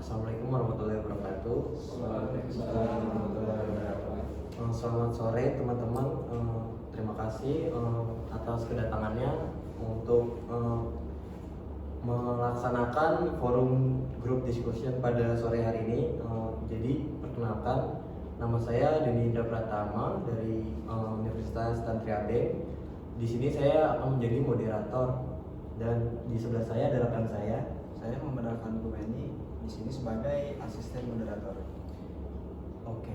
Assalamualaikum warahmatullahi wabarakatuh. Waalaikumsalam warahmatullahi wabarakatuh. Selamat sore teman-teman. Terima kasih atas kedatangannya untuk melaksanakan forum group discussion pada sore hari ini. Jadi perkenalkan, nama saya Denny Indra Pratama dari Universitas Tantri AB. Di sini saya akan menjadi moderator dan di sebelah saya ada rekan saya. Saya membenarkan Bu Eni di sini sebagai asisten moderator. Oke.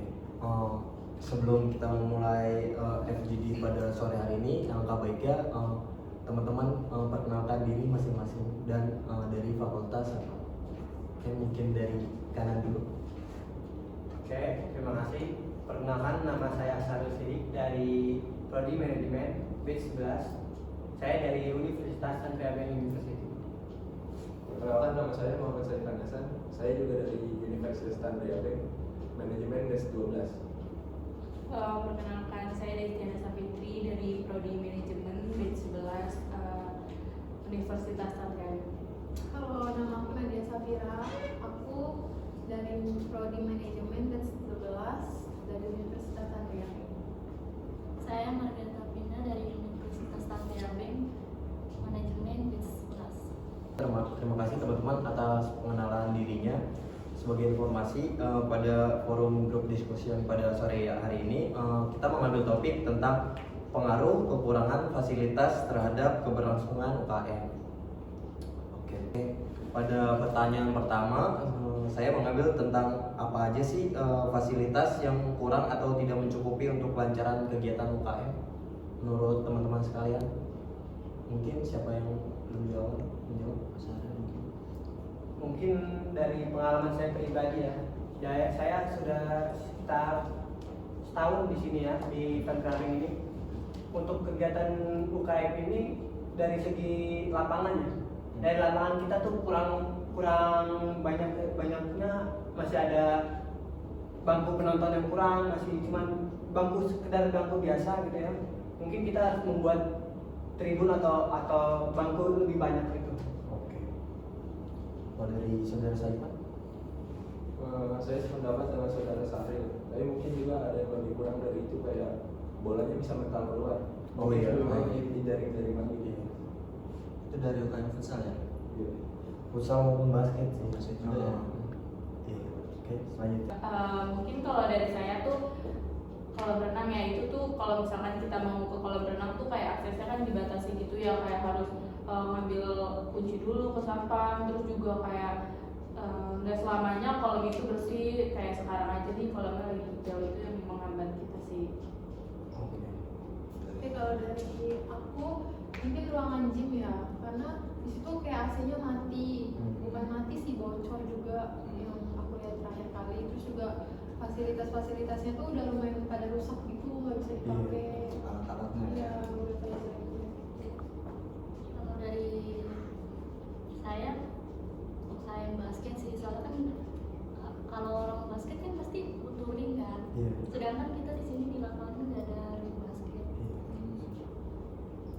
Sebelum kita memulai FGD pada sore hari ini, alangkah baiknya teman-teman perkenalkan diri masing-masing dan dari fakultas apa. Oke, mungkin dari kanan dulu. Oke, terima kasih. Perkenalkan, nama saya Sarul Sidik dari Prodi Manajemen batch 11. Saya dari Universitas Tantri AB University. Perkenalkan, nama saya Muhammad Said Hasan. Saya juga dari Universitas Tantri AB, Manajemen batch 12. Perkenalkan, saya Destiana Safitri dari Prodi Manajemen batch 11 Universitas Tantri AB. Halo, nama aku Nadia Safira. Aku dari Prodi Manajemen batch 11 dari Universitas Tantri AB. Saya Margarita Pina dari Universitas Tantri AB, Manajemen batch 11. Terima kasih teman-teman atas pengenalan dirinya. Sebagai informasi, pada forum grup discussion pada sore hari ini kita mengambil topik tentang pengaruh kekurangan fasilitas terhadap keberlangsungan UKM. Oke. Pada pertanyaan pertama, saya mengambil tentang apa aja sih fasilitas yang kurang atau tidak mencukupi untuk kelancaran kegiatan UKM menurut teman-teman sekalian. Mungkin siapa yang lebih awal menjawab? Mungkin dari pengalaman saya pribadi ya. Saya sudah sekitar setahun di sini ya, di Tantri ini. Untuk kegiatan UKM ini dari segi lapangannya, dari lapangan kita tuh kurang banyaknya, masih ada bangku penonton yang kurang, masih cuman sekedar bangku biasa gitu ya. Mungkin kita harus membuat tribun atau bangku lebih banyak gitu. Oke. Kalau dari saudara Saiman? Saya sependapat dengan saudara Sahril. Tapi mungkin juga ada yang lebih kurang dari itu, kayak bolanya bisa mental keluar. Oh iya. Lebih baik dijaring-jaringan gitu. Itu dari UKM futsal ya? Iya. Futsal maupun basket sih. Basket juga ya? Iya. Oke, selanjutnya. Mungkin kalau dari saya tuh kolam renang ya, itu tuh kalau misalkan kita mau ke kolam renang tuh kayak aksesnya kan dibatasi gitu ya, kayak harus ngambil kunci dulu ke satpam, terus juga kayak nggak selamanya kolam itu bersih kayak sekarang aja nih, kolamnya lagi hijau, itu yang menghambat kita sih. Oke. Tapi kalau dari aku mungkin ruangan gym ya, karena di situ kayak AC-nya mati, bukan mati sih, bocor juga yang aku lihat terakhir kali. Terus juga fasilitasnya tuh udah lumayan pada rusak gitu, nggak bisa dipakai. Alat-alatnya Iya, ya? udah pada jelek. Kalau dari saya, untuk saya basket sih, soalnya kan kalau orang basket kan pasti butuh ring kan. Iya. Sedangkan kita di sini di lapangan nggak ada ring basket.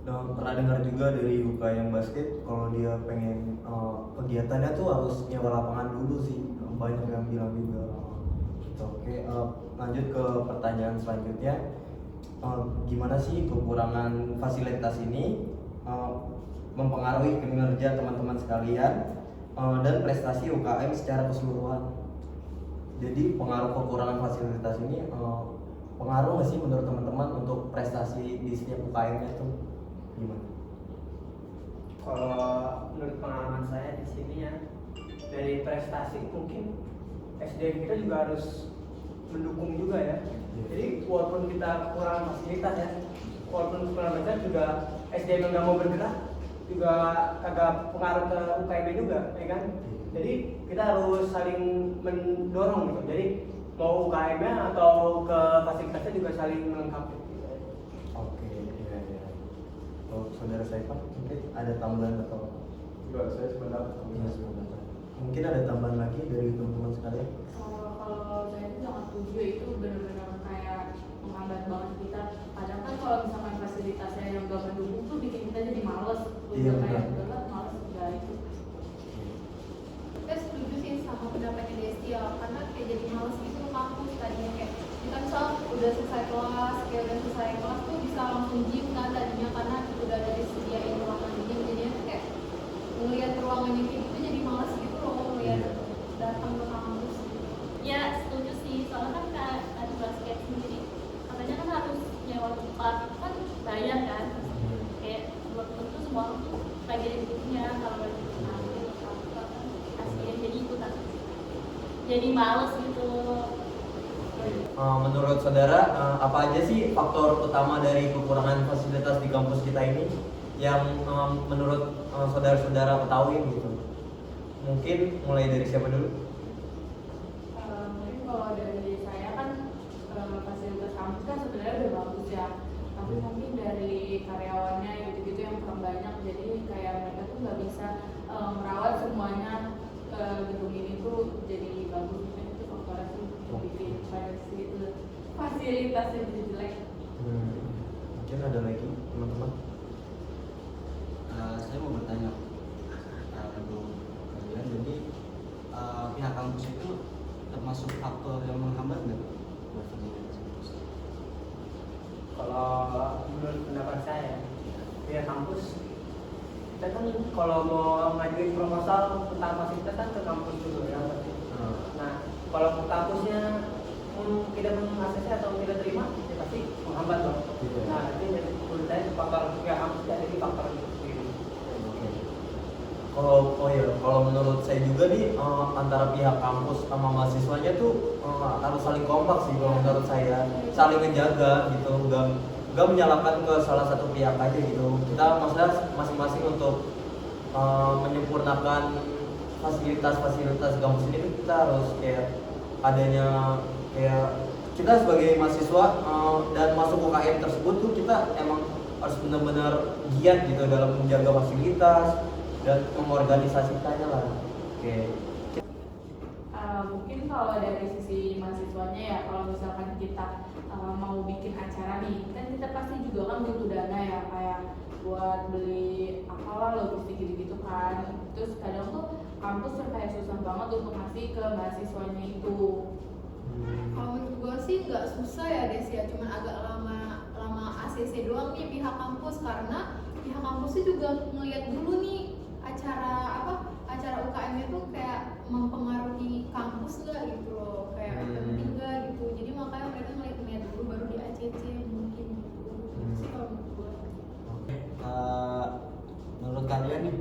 Nah, pernah dengar juga dari UKM basket kalau dia pengen kegiatannya tuh harus nyewa lapangan dulu sih. Banyak yang bilang juga. Oke, lanjut ke pertanyaan selanjutnya. Gimana sih kekurangan fasilitas ini mempengaruhi kinerja teman-teman sekalian dan prestasi UKM secara keseluruhan? Jadi pengaruh kekurangan fasilitas ini pengaruh nggak sih menurut teman-teman untuk prestasi di setiap UKM itu gimana? Kalau menurut pengalaman saya di sini ya, dari prestasi mungkin SDM kita juga harus mendukung juga ya. Jadi walaupun kita kurang fasilitas ya, walaupun kurang fasilitas juga SDM yang nggak mau bergerak juga kagak pengaruh ke UKM juga, ya kan? Jadi kita harus saling mendorong gitu. Jadi mau UKM-nya atau ke fasilitasnya juga saling melengkapi. Oke, iya. Kalau saudara saya Pak, mungkin ada tambahan atau? Enggak, saya sependapat. Iya, sebenarnya. Mungkin ada tambahan lagi dari teman-teman sekalian? Kalau saya tuh sangat setuju, itu benar-benar kayak menghambat banget kita. Kadang kan kalau misalkan fasilitasnya yang gak mendukung tuh bikin kita jadi males. Iya, Udah kayak benar. udahlah males udah itu. Saya setuju sih sama pendapatnya Desti ya, karena kayak jadi males gitu ke kampus tadinya kayak kita misal udah selesai kelas tuh bisa langsung gym kan tadinya karena udah ada disediain ruangan gym, jadinya tuh kayak ngelihat ruangan yang kayak gitu jadi males gitu loh ngelihat datang ke kampus. Ya setuju sih, soalnya kan ada basket sendiri katanya kan harus nyewa tempat kan bayar kan, kayak buat tentu semua orang tuh pengen ikutnya kalau ada nanti atau apa kan kasihan jadi ikutan jadi males gitu. Menurut saudara, apa aja sih faktor utama dari kekurangan fasilitas di kampus kita ini yang menurut saudara-saudara ketahui gitu? Mungkin mulai dari siapa dulu? Mungkin kalau dari saya kan fasilitas kampus kan sebenarnya udah bagus ya, tapi mungkin dari karyawannya gitu-gitu yang kurang banyak, jadi kayak mereka tuh nggak bisa merawat semuanya gedung ini tuh jadi bagus. Mungkin itu faktornya sih bikin fasilitasnya jadi jelek. Mungkin ada lagi teman-teman? Saya mau bertanya untuk kalian, jadi pihak kampus itu termasuk faktor yang menghambat nggak buat fasilitas kampus? Kalau menurut pendapat saya, pihak kampus kita kan kalau mau ngajuin proposal tentang fasilitas kan ke kampus dulu ya. Nah, kalau ke kampusnya tidak mengakses atau tidak terima, ya pasti menghambat dong. Nah, itu jadi menurut saya faktor pihak kampus jadi faktor itu. Kalau menurut saya juga nih antara pihak kampus sama mahasiswanya tuh harus saling kompak sih kalau menurut saya, saling menjaga gitu, nggak menyalahkan ke salah satu pihak aja gitu. Kita maksudnya masing-masing untuk menyempurnakan fasilitas kampus ini tuh kita harus kayak adanya kayak kita sebagai mahasiswa dan masuk UKM tersebut tuh kita emang harus benar-benar giat gitu dalam menjaga fasilitas dan mengorganisasikannya lah. Oke. Mungkin kalau dari sisi mahasiswanya ya, kalau misalkan kita mau bikin acara nih, kan kita pasti juga kan butuh dana ya, kayak buat beli apalah logistik gitu-gitu kan. Terus kadang tuh kampus tuh kayak susah banget untuk ngasih ke mahasiswanya itu. Kalau menurut gue sih nggak susah ya Des ya, cuman agak lama ACC doang nih pihak kampus, karena pihak kampusnya juga ngelihat dulu nih acara UKM itu kayak mempengaruhi kampus nggak gitu loh, kayak penting nggak gitu, jadi makanya mereka ngeliat dulu baru di ACC mungkin gitu sih kalau menurut gue. Menurut kalian nih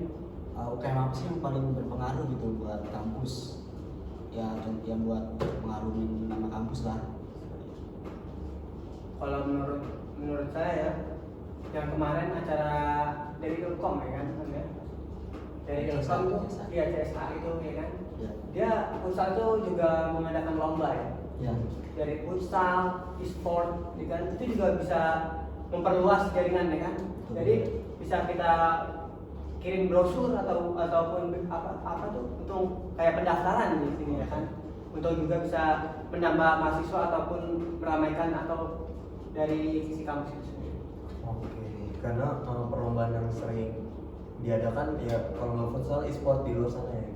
UKM apa sih yang paling berpengaruh gitu buat kampus, ya yang buat pengaruhin nama kampus lah? Kalau menurut saya ya, yang kemarin acara dari Ilkom ya kan, dari Ilkom tuh, iya CSA itu ya kan, dia futsal tuh juga mengadakan lomba ya. Dari futsal, e-sport, ya kan, itu juga bisa memperluas jaringan ya kan. Jadi bisa kita kirim brosur ataupun apa tuh untuk kayak pendaftaran di sini ya kan, untuk juga bisa menambah mahasiswa ataupun meramaikan atau dari sisi kampus itu sendiri. Oke, karena perlombaan yang sering diadakan ya kalau nggak futsal e-sport di luar sana ya.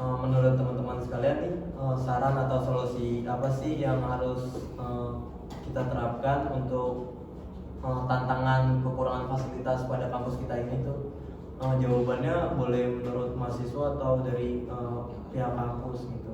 Menurut teman-teman sekalian nih, saran atau solusi apa sih yang harus kita terapkan untuk tantangan kekurangan fasilitas pada kampus kita ini tuh? Jawabannya boleh menurut mahasiswa atau dari pihak kampus gitu.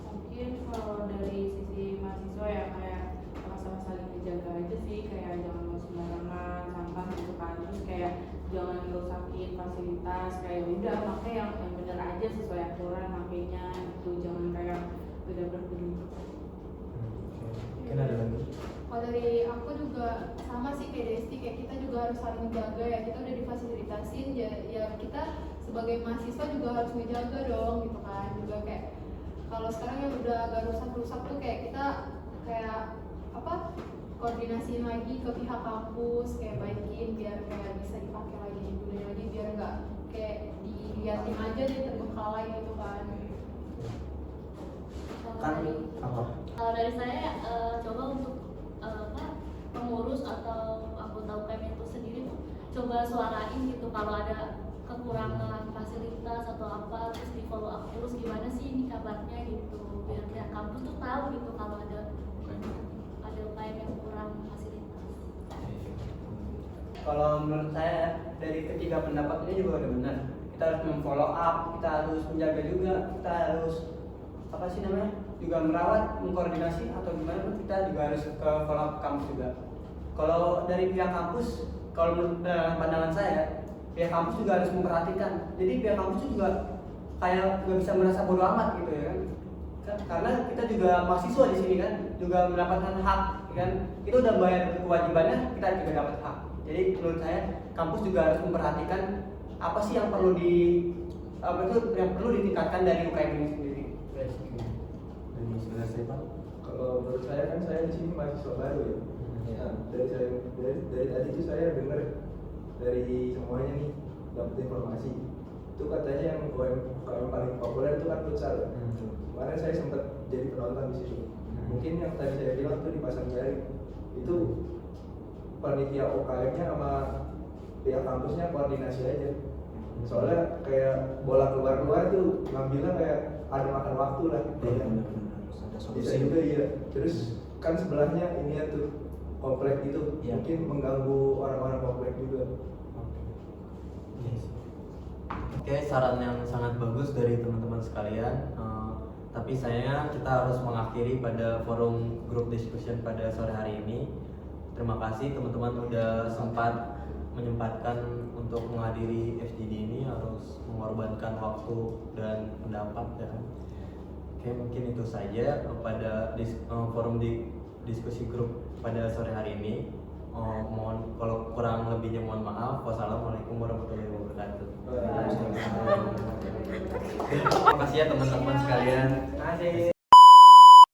Mungkin kalau dari sisi mahasiswa ya kayak sama-sama saling menjaga aja sih, kayak jangan mau sembarangan sampah gitu kan, terus kayak jangan ngerusakin fasilitas, kayak udah pakai yang bener aja sesuai aturan makainya itu, jangan kayak bener-bener begitu. Mungkin ada lagi. Kalau dari aku juga sama sih kayak Desti, kayak kita juga harus saling menjaga ya, kita udah difasilitasin ya kita sebagai mahasiswa juga harus menjaga dong gitu kan, juga kayak kalau sekarang yang udah agak rusak-rusak tuh kayak kita kayak apa koordinasiin lagi ke pihak kampus, kayak baikin biar kayak bisa dipakai lagi, digunain lagi biar nggak kayak diliatin aja dia terbengkalai gitu kan. Kalau dari saya coba untuk pengurus atau anggota UKM itu sendiri tuh coba suarain gitu kalau ada kekurangan fasilitas atau apa, terus di follow up terus gimana sih ini kabarnya gitu, biar pihak kampus tuh tahu gitu kalau ada UKM yang kurang fasilitas. Kalau menurut saya dari ketiga pendapat ini juga udah benar. Kita harus memfollow up, kita harus menjaga juga, kita harus apa sih namanya juga merawat, mengkoordinasi atau gimana pun kita juga harus ke follow up kampus juga. Kalau dari pihak kampus, kalau menurut pandangan saya, pihak kampus juga harus memperhatikan. Jadi pihak kampus juga kayak nggak bisa merasa bodoh amat gitu ya kan. Karena kita juga mahasiswa di sini kan, juga mendapatkan hak kan. Itu udah bayar kewajibannya, kita juga dapat hak. Jadi menurut saya kampus juga harus memperhatikan apa sih yang perlu ditingkatkan dari UKM ini sendiri. Dari saudara Stefan. Kalau menurut saya kan saya di sini mahasiswa baru ya. Nah, dari tadi itu saya dengar dari semuanya nih dapat informasi. Itu katanya yang UKM paling populer itu kan futsal. Ya? Kemarin saya sempat jadi penonton di situ. Mungkin yang tadi saya bilang tuh di Pasanggari itu panitia UKM-nya sama pihak kampusnya koordinasi aja. Soalnya kayak bola keluar tuh ngambilnya kayak ada makan waktu lah. Iya, benar-benar harus ada Bisa solusi. juga iya. Terus kan sebelahnya ini ya tuh komplek itu Iya. mungkin mengganggu orang-orang komplek juga. Yes. Oke, saran yang sangat bagus dari teman-teman sekalian. Tapi sayangnya kita harus mengakhiri pada forum group discussion pada sore hari ini. Terima kasih teman-teman udah sempat menyempatkan untuk menghadiri FGD ini, harus mengorbankan waktu dan pendapat ya. Oke, mungkin itu saja pada forum diskusi grup pada sore hari ini. Mohon kalau kurang lebihnya mohon maaf. Wassalamualaikum warahmatullahi wabarakatuh. Terima kasih ya teman-teman sekalian. Terima kasih.